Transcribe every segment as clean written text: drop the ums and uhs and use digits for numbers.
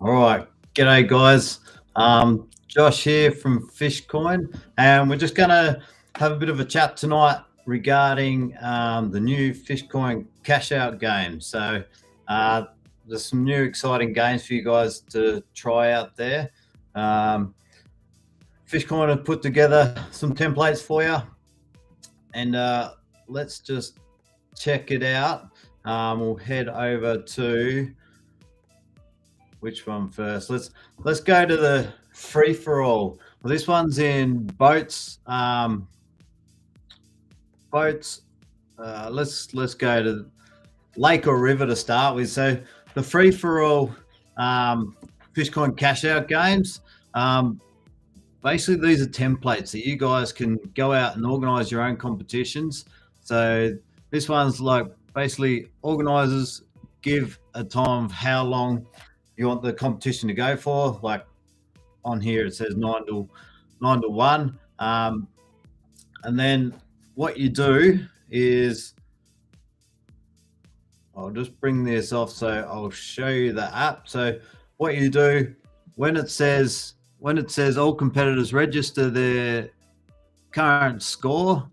All right, g'day guys. Josh here from Fishcoin, and we're just going to have a bit of a chat tonight regarding the new Fishcoin Cashout game. So there's some new exciting games for you guys to try out there. Fishcoin have put together some templates for you, and let's just check it out. We'll head over to which one first? Let's go to the free for all. Well, this one's in boats. Boats. Let's go to lake or river to start with. So the free for all Fishcoin cash out games. Basically, these are templates that you guys can go out and organize your own competitions. So this one's like basically organizers give a time of how long you want the competition to go for. Like on here it says 9 to 1, and then what you do is, I'll just bring this off so I'll show you the app. So what you do when it says all competitors register their current score,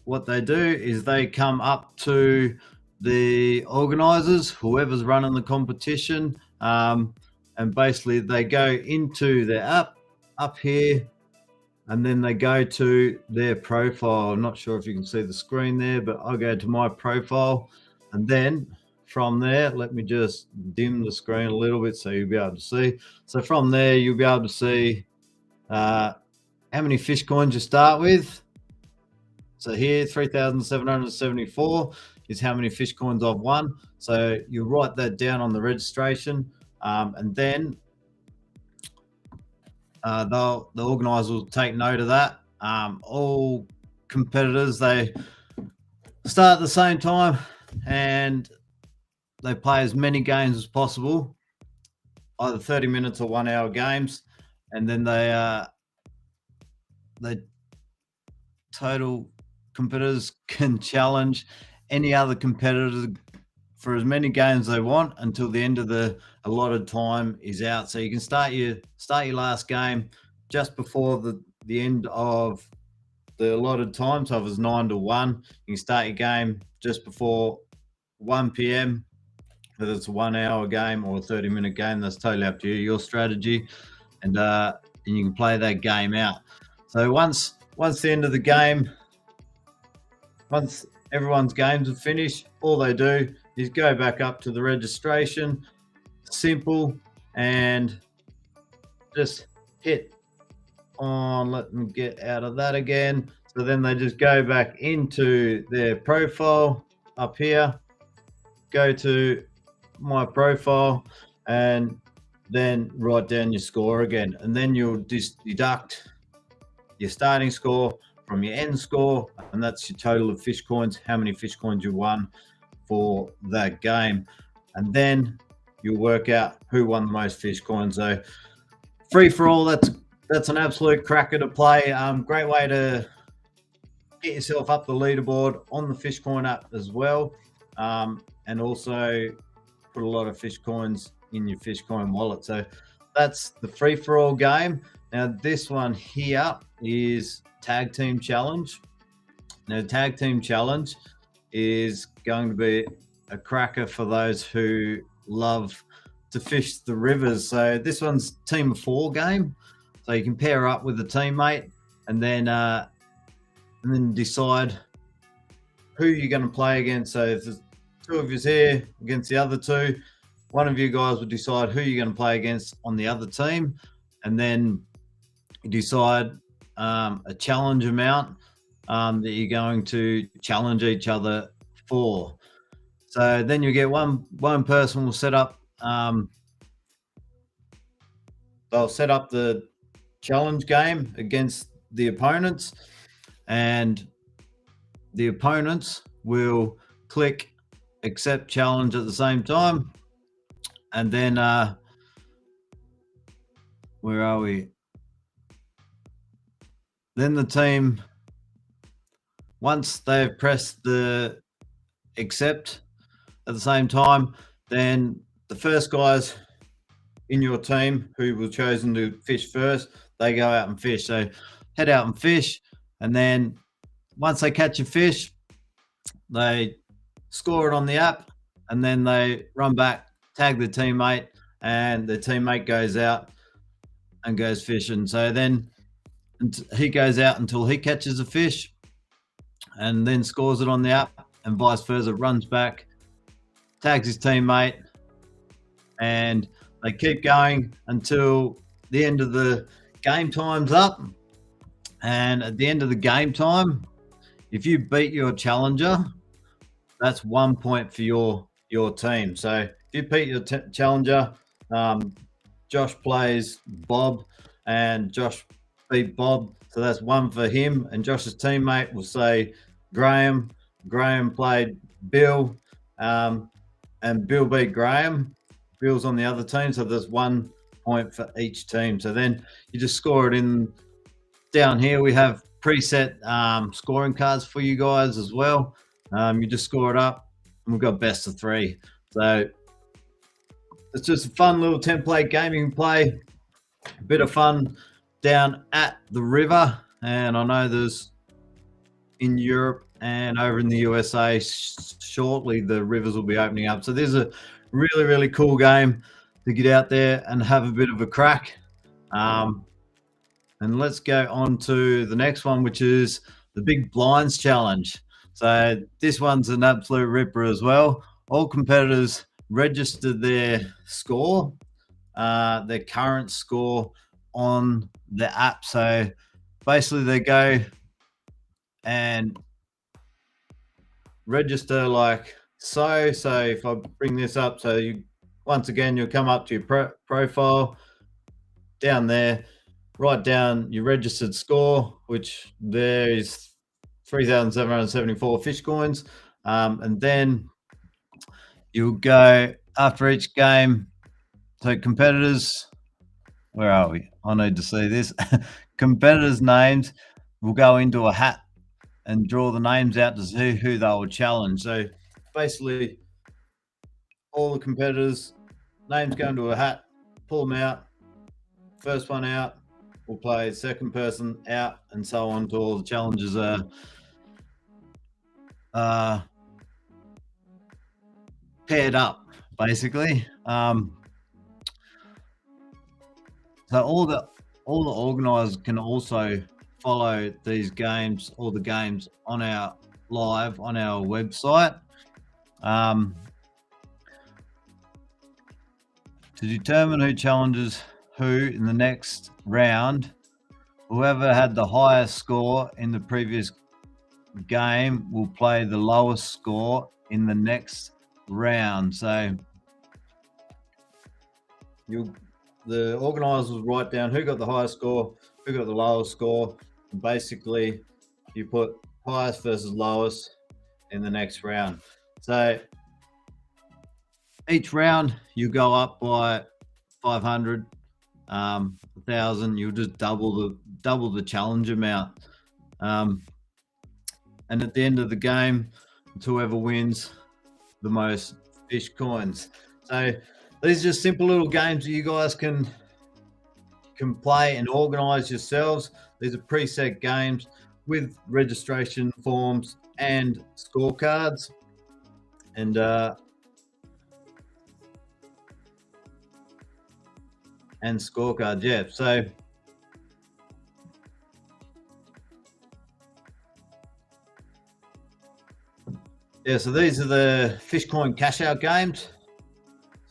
what they do is they come up to the organizers, whoever's running the competition, and basically they go into their app up here, and then they go to their profile. I'm not sure if you can see the screen there, but I'll go to my profile, and then from there, let me just dim the screen a little bit so you'll be able to see. So from there, you'll be able to see how many fish coins you start with. So here, 3,774 is how many fish coins I've won. So you write that down on the registration, and then the organizer will take note of that. All competitors, they start at the same time and they play as many games as possible, either 30 minutes or 1 hour games, and then they total competitors can challenge any other competitors for as many games they want until the end of the allotted time is out. So you can start your last game just before the end of the allotted time. So if it's 9 to 1, you can start your game just before 1 p.m. whether it's a 1 hour game or a 30-minute game. That's totally up to you, your strategy, and you can play that game out. So once the end of the game, once everyone's games are finished, all they do is go back up to the registration, simple, and just hit on, let me get out of that again. So then they just go back into their profile up here, go to my profile, and then write down your score again. And then you'll just deduct your starting score from your end score, and that's your total of fish coins, how many fish coins you won for that game. And then you'll work out who won the most fish coins. So free for all, that's an absolute cracker to play. Great way to get yourself up the leaderboard on the Fishcoin app as well, and also put a lot of fish coins in your Fishcoin wallet. So that's the free for all game. Now this one here is Tag Team Challenge. Now Tag Team Challenge is going to be a cracker for those who love to fish the rivers. So this one's team of 4 game. So you can pair up with a teammate and then decide who you're going to play against. So if there's 2 of you here against the other 2, one of you guys will decide who you're going to play against on the other team, and then you decide a challenge amount that you're going to challenge each other for. So then you get one person will set up, they'll set up the challenge game against the opponents, and the opponents will click accept challenge at the same time. And then where are we? Then the team, once they've pressed the accept at the same time, then the first guys in your team who were chosen to fish first, they go out and fish. So head out and fish, and then once they catch a fish, they score it on the app, and then they run back, tag their teammate, and the teammate goes out and goes fishing. So then he goes out until he catches a fish and then scores it on the app, and vice versa, runs back, tags his teammate, and they keep going until the end of the game time's up. And at the end of the game time, if you beat your challenger, that's 1 point for your team. So if you beat your challenger, Josh plays Bob, and Josh beat Bob, so that's 1 for him. And Josh's teammate will say Graham. Graham played Bill, and Bill beat Graham. Bill's on the other team, so there's 1 point for each team. So then you just score it in. Down here we have preset scoring cards for you guys as well. You just score it up, and we've got best of 3. So it's just a fun little template game you can play. A bit of fun down at the river, and I know there's in Europe and over in the USA shortly the rivers will be opening up. So there's a really, really cool game to get out there and have a bit of a crack. And let's go on to the next one, which is the Big Blinds Challenge. So this one's an absolute ripper as well. All competitors register their score, their current score on the app. So basically they go and register like so. So if I bring this up, so you once again, you'll come up to your profile down there, write down your registered score, which there is 3,774 Fishcoins. And then you'll go after each game. So competitors, where are we? I need to see this. Competitors' names will go into a hat and draw the names out to see who they will challenge. So basically, all the competitors' names go into a hat, pull them out. First one out will play, second person out, and so on until all the challenges are paired up, basically. So all the organisers can also follow these games, all the games on our live on our website. To determine who challenges who in the next round, whoever had the highest score in the previous game will play the lowest score in the next round. So the organisers will write down who got the highest score, who got the lowest score, and basically you put highest versus lowest in the next round. So each round you go up by 500, 1,000. You'll just double the challenge amount, and at the end of the game, it's whoever wins the most fish coins. So these are just simple little games that you guys can play and organize yourselves. These are preset games with registration forms and scorecards, and scorecards. Yeah. So so these are the Fishcoin Cashout games.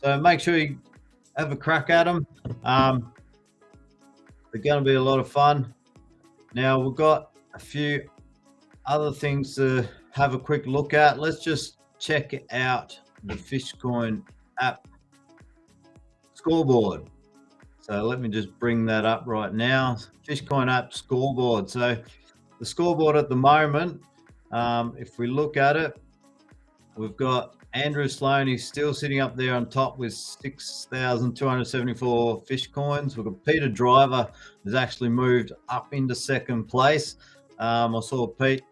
So make sure you have a crack at them. They're going to be a lot of fun. Now we've got a few other things to have a quick look at. Let's just check out the Fishcoin app scoreboard. So let me just bring that up right now. Fishcoin app scoreboard. So the scoreboard at the moment, if we look at it, we've got Andrew Sloan. He's still sitting up there on top with 6,274 fish coins. We've got Peter Driver has actually moved up into second place. I saw Pete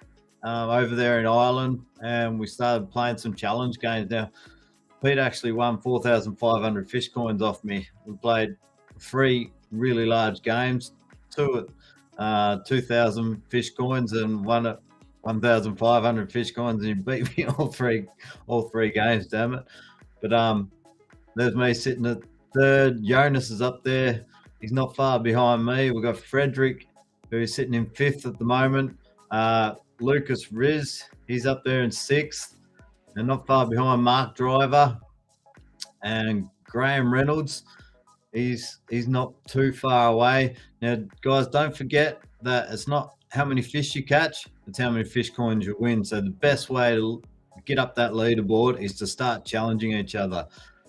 over there in Ireland, and we started playing some challenge games. Now, Pete actually won 4,500 fish coins off me. We played 3 really large games, 2 at 2,000 fish coins and 1 at 1,500 fish coins, and he beat me all three games. Damn it! But there's me sitting at third. Jonas is up there. He's not far behind me. We've got Frederick, who's sitting in fifth at the moment. Lucas Riz, he's up there in sixth, and not far behind Mark Driver and Graham Reynolds. He's not too far away. Now, guys, don't forget that it's not how many fish you catch, it's how many fish coins you win. So the best way to get up that leaderboard is to start challenging each other.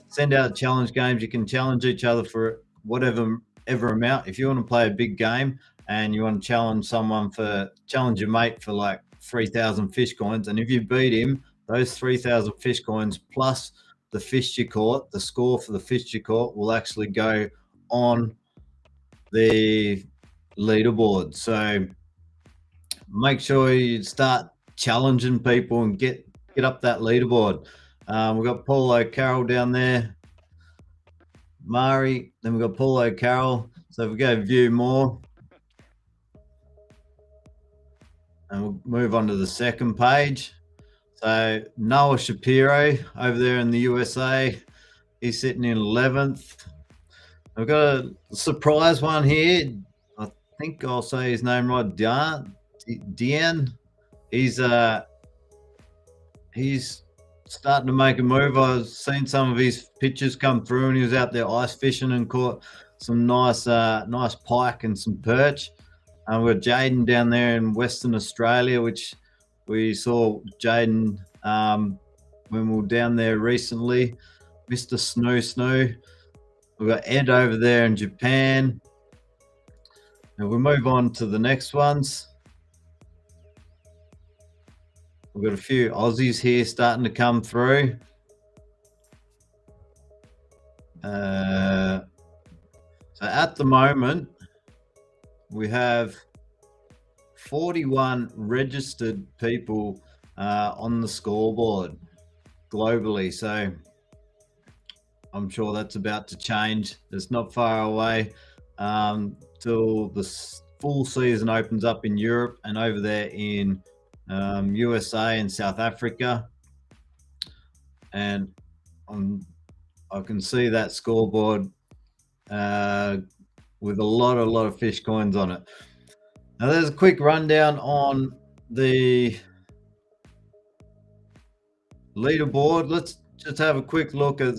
Send out challenge games. You can challenge each other for whatever amount. If you want to play a big game and you want to challenge your mate for like 3,000 fish coins, and if you beat him, those 3,000 fish coins plus the fish you caught, the score for the fish you caught will actually go on the leaderboard. So make sure you start challenging people and get up that leaderboard. We've got Paul O'Carroll down there, Mari, then we've got Paul O'Carroll. So if we go view more, and we'll move on to the second page. So Noah Shapiro over there in the USA, he's sitting in 11th. I've got a surprise one here. I think I'll say his name right. Dean. He's starting to make a move. I've seen some of his pictures come through, and he was out there ice fishing and caught some nice pike and some perch. We've got Jaden down there in Western Australia, which we saw Jaden when we were down there recently. Mr. Snoo. We've got Ed over there in Japan. And we'll move on to the next ones. We've got a few Aussies here starting to come through. So at the moment, we have 41 registered people on the scoreboard globally. So I'm sure that's about to change. It's not far away till the full season opens up in Europe and over there in USA and South Africa. And I can see that scoreboard with a lot of fish coins on it. Now there's a quick rundown on the leaderboard. Let's just have a quick look at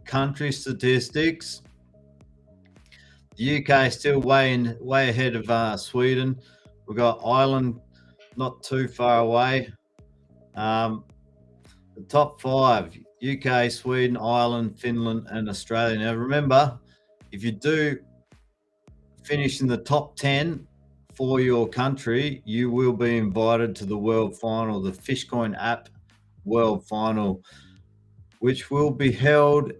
country statistics. The UK is still way ahead of Sweden. We've got Ireland not too far away. The top 5: UK, Sweden, Ireland, Finland, and Australia. Now remember, if you do finish in the top 10 for your country, you will be invited to the World Final, the Fishcoin app World Final, which will be held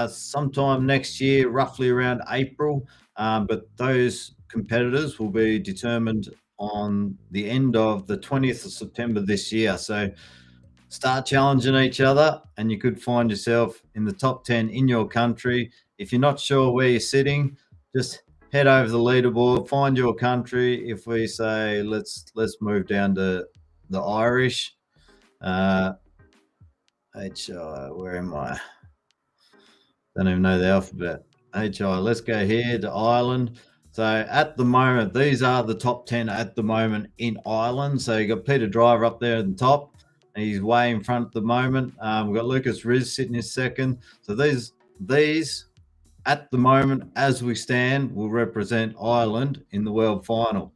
sometime next year, roughly around April. But those competitors will be determined on the end of the 20th of September this year. So start challenging each other, and you could find yourself in the top 10 in your country. If you're not sure where you're sitting, just head over the leaderboard, find your country. If we say let's move down to the Irish, where am I? Don't even know the alphabet. HI. Let's go here to Ireland. So at the moment, these are the top 10 at the moment in Ireland. So you got Peter Driver up there at the top. He's way in front at the moment. We've got Lucas Riz sitting in second. So these at the moment, as we stand, will represent Ireland in the World Final.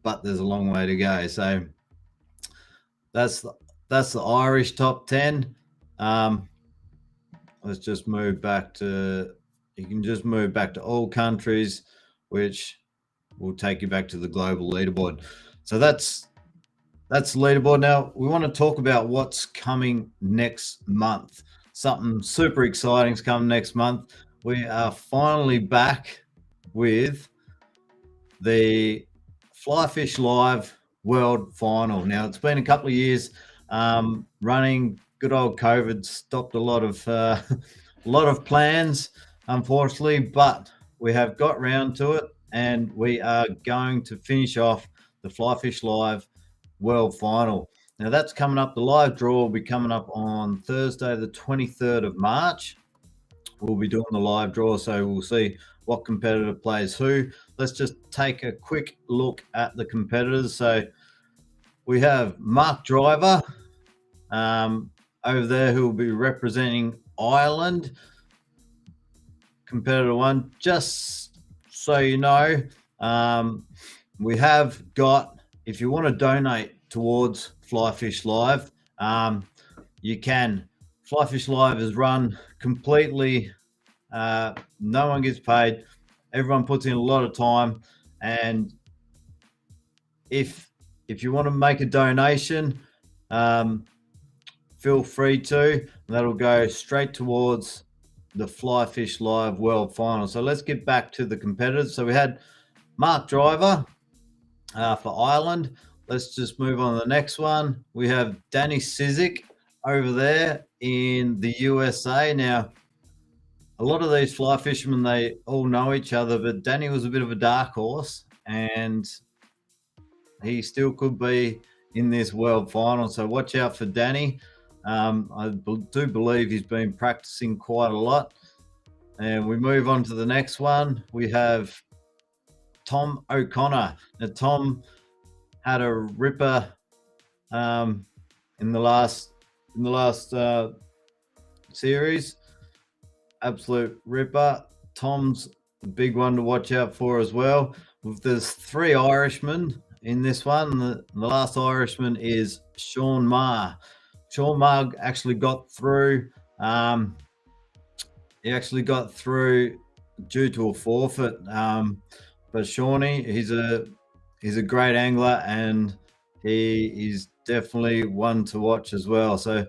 But there's a long way to go. So that's the Irish top 10. Let's just move back to, you can just move back to all countries, which will take you back to the global leaderboard. So that's the leaderboard. Now we want to talk about what's coming next month. Something super exciting is coming next month. We are finally back with the Fly Fish Live World Final. Now it's been a couple of years running good old COVID stopped a lot of a lot of plans, unfortunately, but we have got round to it, and we are going to finish off the Fly Fish Live World Final. Now that's coming up. The live draw will be coming up on Thursday, the 23rd of March. We'll be doing the live draw, so we'll see what competitor plays who. Let's just take a quick look at the competitors. So we have Mark Driver over there, who will be representing Ireland. Competitor one, just so you know, we have got, if you want to donate towards Fly Fish Live, you can. Fly Fish Live is run completely, no one gets paid. Everyone puts in a lot of time, and if you want to make a donation, feel free to. That'll go straight towards the Fly Fish Live World Final. So let's get back to the competitors. So we had Mark Driver for Ireland. Let's just move on to the next one. We have Danny Sizik over there in the USA. Now, a lot of these fly fishermen, they all know each other, but Danny was a bit of a dark horse, and he still could be in this world final. So watch out for Danny. I do believe he's been practicing quite a lot. And we move on to the next one. We have Tom O'Connor. Now, Tom had a ripper in the last series. Absolute ripper. Tom's a big one to watch out for as well. There's 3 Irishmen in this one. The last Irishman is Sean Marr. Sean Marr actually got through. He actually got through due to a forfeit. But Shawnee, he's a great angler, and he is definitely one to watch as well. So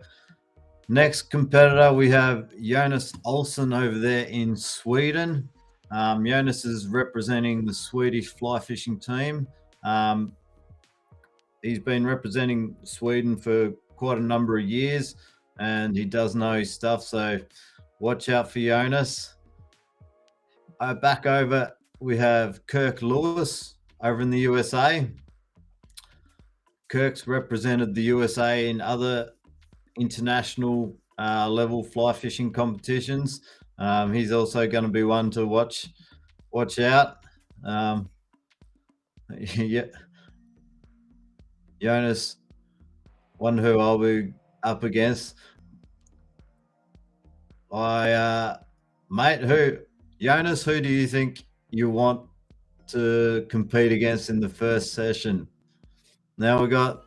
next competitor, we have Jonas Olsson over there in Sweden. Jonas is representing the Swedish fly fishing team. He's been representing Sweden for quite a number of years, and he does know his stuff. So watch out for Jonas. Back over, we have Kirk Lewis over in the USA. Kirk's represented the USA in other international level fly fishing competitions. He's also going to be one to watch out. Yeah, Jonas, one who I'll be up against. Jonas, who do you think you want to compete against in the first session? Now we've got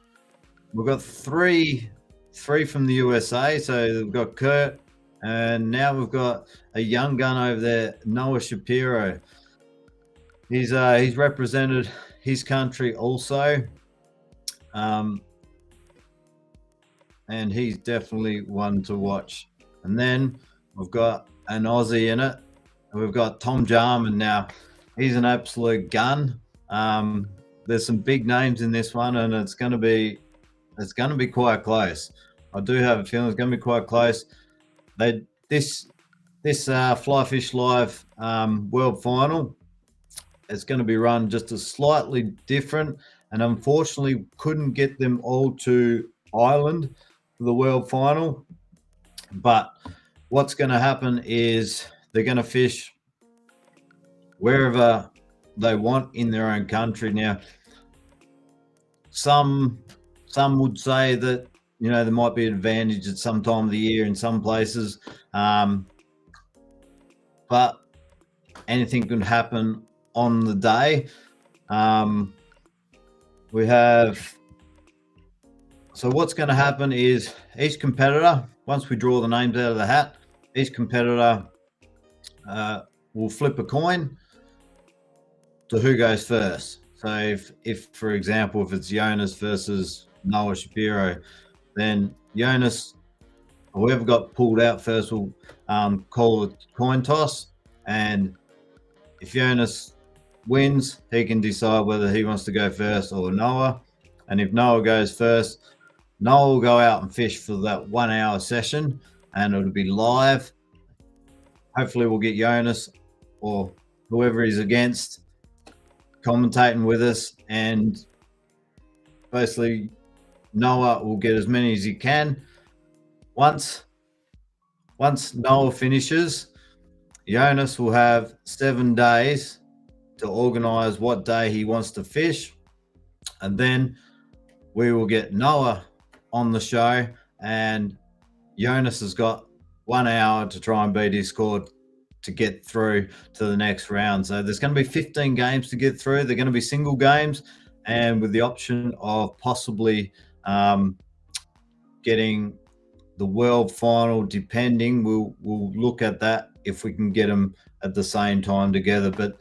three from the USA. So we've got Kurt, and now we've got a young gun over there, Noah Shapiro. He's represented his country also, and he's definitely one to watch. And then we've got an Aussie in it. We've got Tom Jarman. Now he's an absolute gun. There's some big names in this one, and it's going to be quite close. I do have a feeling it's going to be quite close. This Fly Fish Live World Final, it's going to be run just a slightly different, and unfortunately couldn't get them all to Ireland for the World Final. But what's going to happen is they're going to fish wherever they want in their own country. Now, some would say that, you know, there might be an advantage at some time of the year in some places, but anything can happen on the day. So what's going to happen is each competitor, once we draw the names out of the hat, each competitor will flip a coin to who goes first. So if for example, if it's Jonas versus Noah Shapiro, then Jonas, whoever got pulled out first, will call a coin toss, and if Jonas wins, he can decide whether he wants to go first or Noah. And if Noah goes first, Noah will go out and fish for that 1 hour session, and it'll be live. Hopefully we'll get Jonas or whoever he's against commentating with us, and basically Noah will get as many as he can. Once Noah finishes, Jonas will have 7 days to organize what day he wants to fish, and then we will get Noah on the show, and Jonas has got 1 hour to try and beat his score to get through to the next round. So there's going to be 15 games to get through. They're going to be single games, and with the option of possibly getting the world final, depending. We'll look at that if we can get them at the same time together. But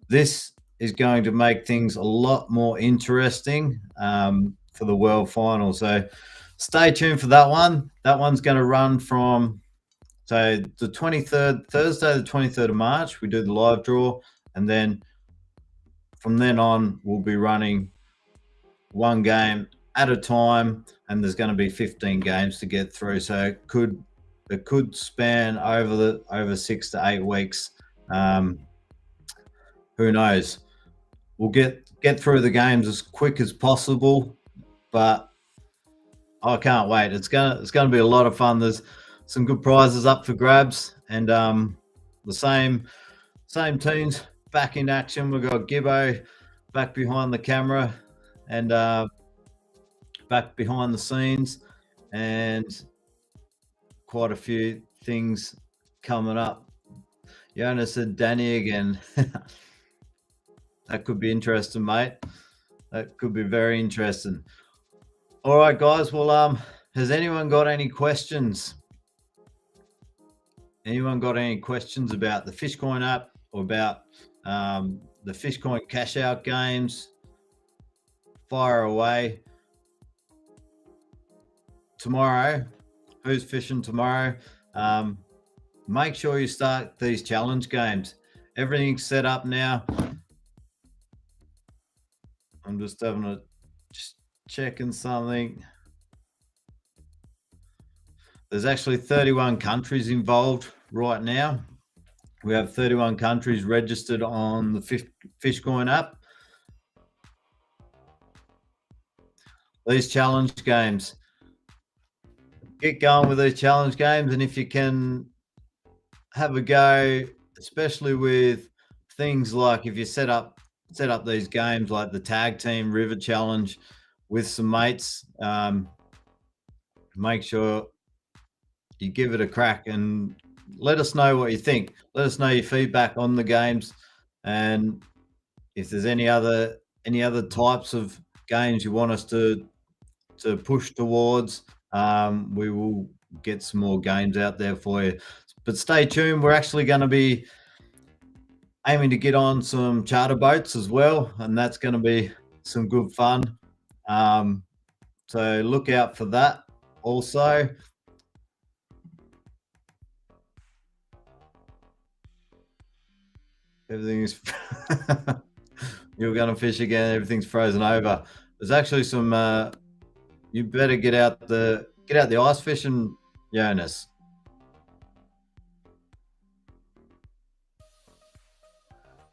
this is going to make things a lot more interesting for the world final. So stay tuned for that one. That one's going to run from the 23rd, Thursday, the 23rd of March. We do the live draw, and then from then on, we'll be running one game at a time, and there's going to be 15 games to get through. So it could span over 6 to 8 weeks. Who knows? We'll get through the games as quick as possible, but I can't wait. It's gonna be a lot of fun. There's some good prizes up for grabs, and the same teams back in action. We've got Gibbo back behind the camera and back behind the scenes, and quite a few things coming up. Jonas said Danny again. That could be interesting, mate. That could be very interesting. All right, guys. Well, has anyone got any questions? Anyone got any questions about the Fishcoin app or about the Fishcoin Cashout games? Fire away. Tomorrow, who's fishing tomorrow? Make sure you start these challenge games. Everything's set up now. I'm just checking something. There's actually 31 countries involved right now. We have 31 countries registered on the Fishcoin app. These challenge games. Get going with these challenge games, and if you can have a go, especially with things like if you set up these games like the tag team river challenge with some mates, make sure you give it a crack and let us know what you think. Let us know your feedback on the games, and if there's any other types of games you want us to push towards, we will get some more games out there for you. But stay tuned. We're actually going to be aiming to get on some charter boats as well, and that's going to be some good fun. So look out for that also. Everything is you're going to fish again. Everything's frozen over. There's actually some you better get out the ice fishing, Jonas.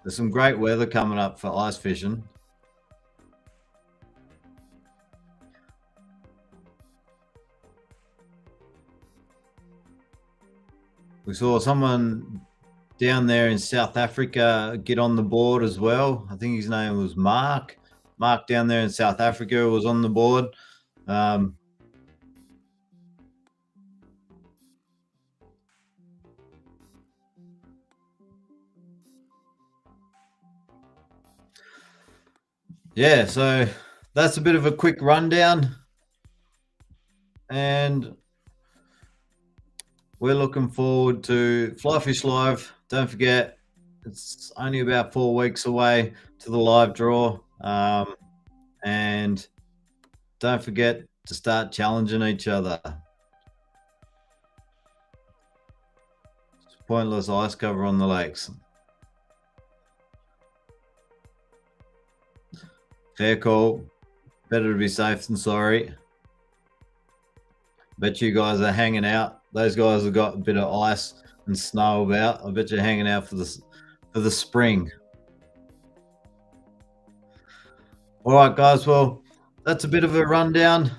There's some great weather coming up for ice fishing. We saw someone down there in South Africa get on the board as well. I think his name was Mark. Mark down there in South Africa was on the board. Yeah, so that's a bit of a quick rundown, and we're looking forward to Fly Fish Live. Don't forget, it's only about 4 weeks away to the live draw, and don't forget to start challenging each other. It's pointless ice cover on the lakes. Fair call. Better to be safe than sorry. Bet you guys are hanging out. Those guys have got a bit of ice and snow about. I bet you're hanging out for the spring. All right, guys. Well, that's a bit of a rundown.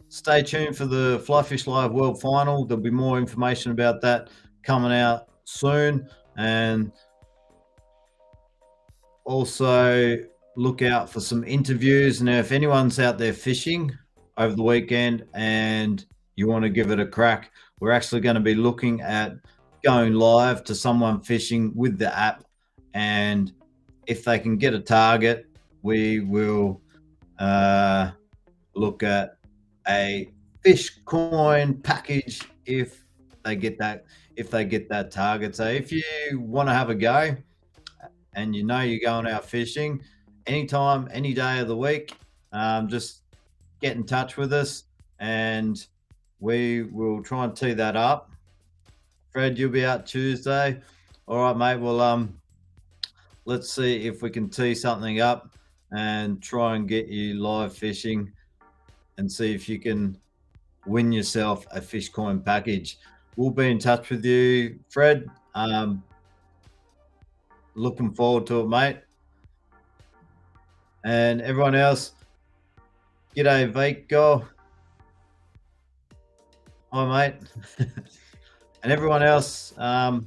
Stay tuned for the Fly Fish Live World Final. There'll be more information about that coming out soon, and also look out for some interviews. Now, if anyone's out there fishing over the weekend and you want to give it a crack, we're actually going to be looking at going live to someone fishing with the app, and if they can get a target, we will look at a Fishcoin package if they get that target. So if you want to have a go and you know you're going out fishing anytime, any day of the week, just get in touch with us and we will try and tee that up. Fred, you'll be out Tuesday. All right, mate. Well, let's see if we can tee something up and try and get you live fishing and see if you can win yourself a Fishcoin package. We'll be in touch with you, Fred. Looking forward to it, mate. And everyone else, g'day, Vico. Hi, mate. And everyone else, tight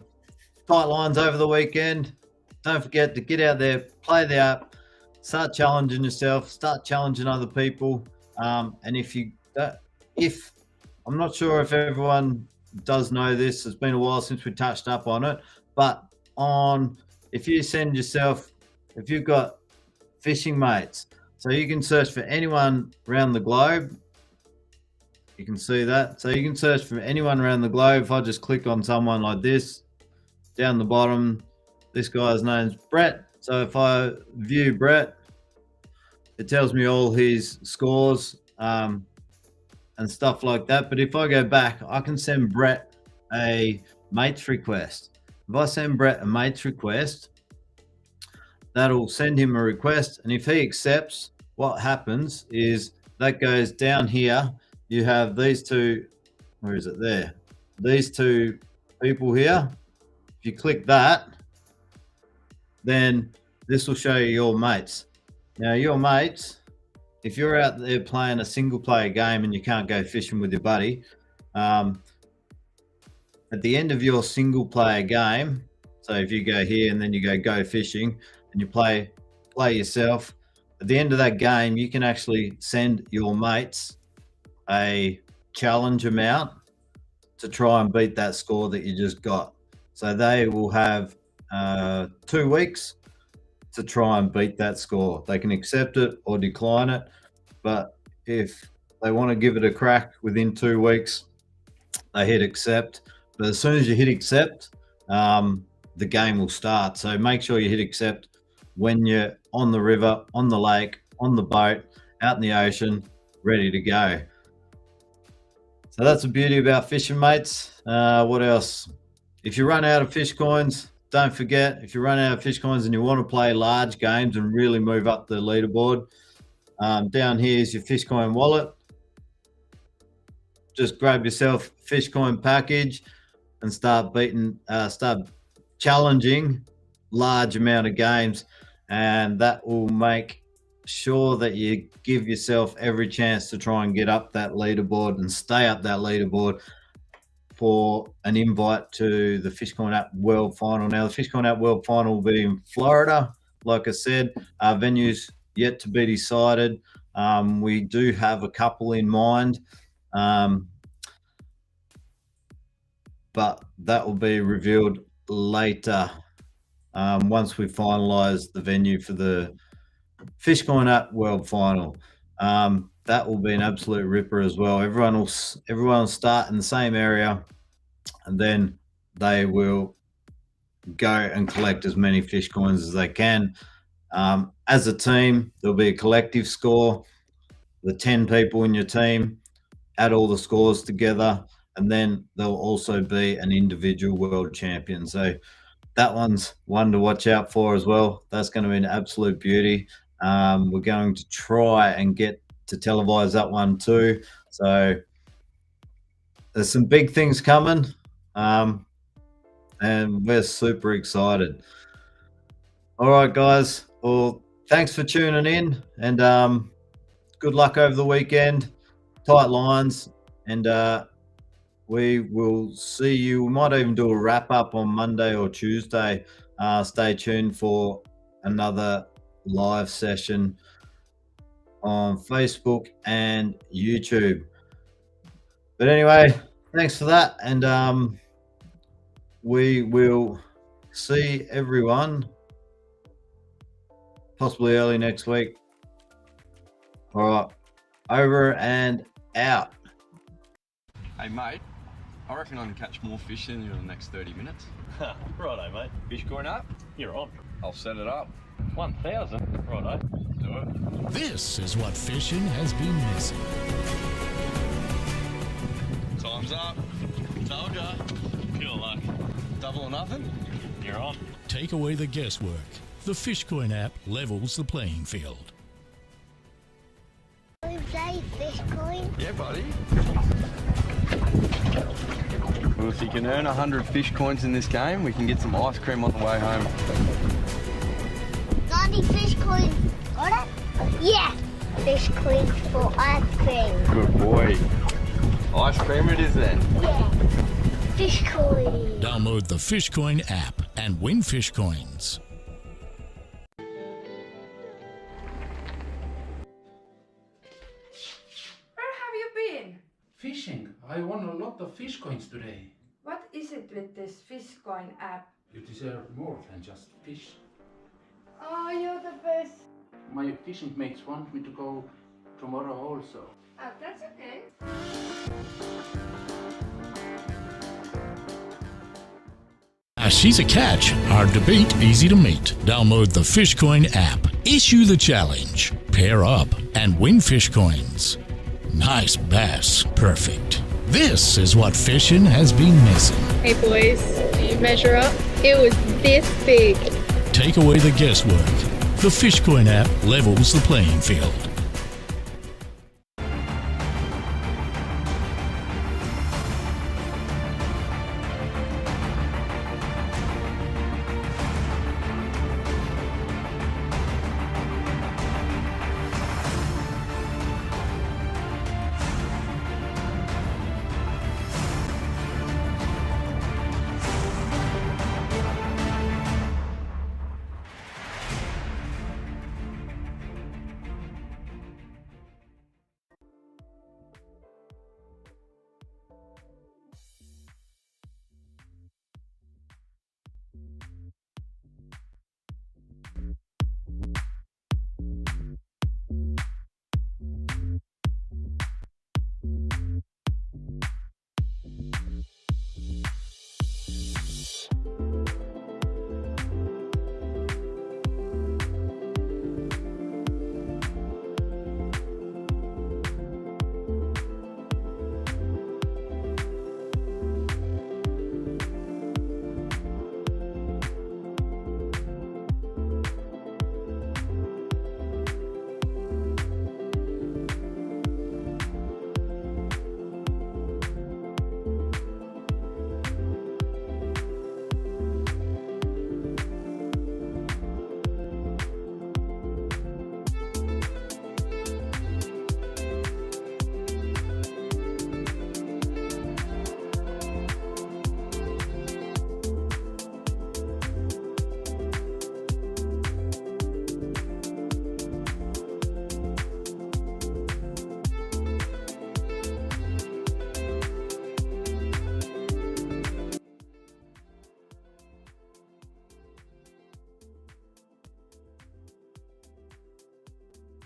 lines over the weekend. Don't forget to get out there, play the app, start challenging yourself, start challenging other people. And if I'm not sure if everyone does know this, it's been a while since we touched up on it, but if you've got fishing mates, so you can search for anyone around the globe. You can see that. So you can search for anyone around the globe. If I just click on someone like this, down the bottom, this guy's name's Brett. So if I view Brett, it tells me all his scores and stuff like that. But if I go back, I can send Brett a mates request. If I send Brett a mates request, that'll send him a request. And if he accepts, what happens is that goes down here. You have these two, where is it there? These two people here. If you click that, then this will show you your mates. Now, your mates, if you're out there playing a single player game and you can't go fishing with your buddy, at the end of your single player game, so if you go here and then you go fishing and you play yourself, at the end of that game, you can actually send your mates a challenge amount to try and beat that score that you just got. So they will have 2 weeks to try and beat that score. They can accept it or decline it, but if they want to give it a crack within 2 weeks, they hit accept. But as soon as you hit accept, the game will start. So make sure you hit accept when you're on the river, on the lake, on the boat, out in the ocean, ready to go. So that's the beauty about fishing, mates. What else? If you run out of fish coins, don't forget, if you run out of fish coins and you want to play large games and really move up the leaderboard, down here is your Fishcoin wallet. Just grab yourself a Fishcoin package and start challenging large amount of games, and that will make sure that you give yourself every chance to try and get up that leaderboard and stay up that leaderboard for an invite to the Fishcoin App World Final. Now, the Fishcoin App World Final will be in Florida. Like I said, venues yet to be decided. We do have a couple in mind, but that will be revealed later once we finalize the venue for the Fishcoin App World Final. That will be an absolute ripper as well. Everyone will start in the same area, and then they will go and collect as many fish coins as they can. As a team, there'll be a collective score. The 10 people in your team add all the scores together, and then there'll also be an individual world champion. So that one's one to watch out for as well. That's going to be an absolute beauty. We're going to try and get to televise that one too. So there's some big things coming, and we're super excited. All right, guys. Well, thanks for tuning in, and good luck over the weekend. Tight lines, and we will see you. We might even do a wrap up on Monday or Tuesday. Stay tuned for another live session on Facebook and YouTube. But anyway, thanks for that, and we will see everyone possibly early next week. All right, over and out. Hey mate, I reckon I can catch more fish than you in the next 30 minutes. Righto, mate. Fiscoin up? You're on. I'll set it up. 1,000. Righto. Do it. This is what fishing has been missing. Time's up. Told ya. Pure luck. Double or nothing? You're on. Take away the guesswork. The Fishcoin app levels the playing field. We play Fishcoin. Yeah, buddy. Well, if you can earn 100 fish coins in this game, we can get some ice cream on the way home. 90 Fishcoin. Got it? Yeah. Fishcoin for ice cream. Good boy. Ice cream it is then. Yeah. Fishcoin. Download the Fishcoin app and win fish coins. Where have you been? Fishing. I won a lot of fish coins today. What is it with this Fiscoin app? You deserve more than just fish. Oh, you're the best. My fishing mates want me to go tomorrow also. Oh, that's okay. She's a catch. Hard to beat, easy to meet. Download the Fishcoin app. Issue the challenge. Pair up and win fish coins. Nice bass. Perfect. This is what fishing has been missing. Hey boys, do you measure up? It was this big. Take away the guesswork. The Fishcoin app levels the playing field.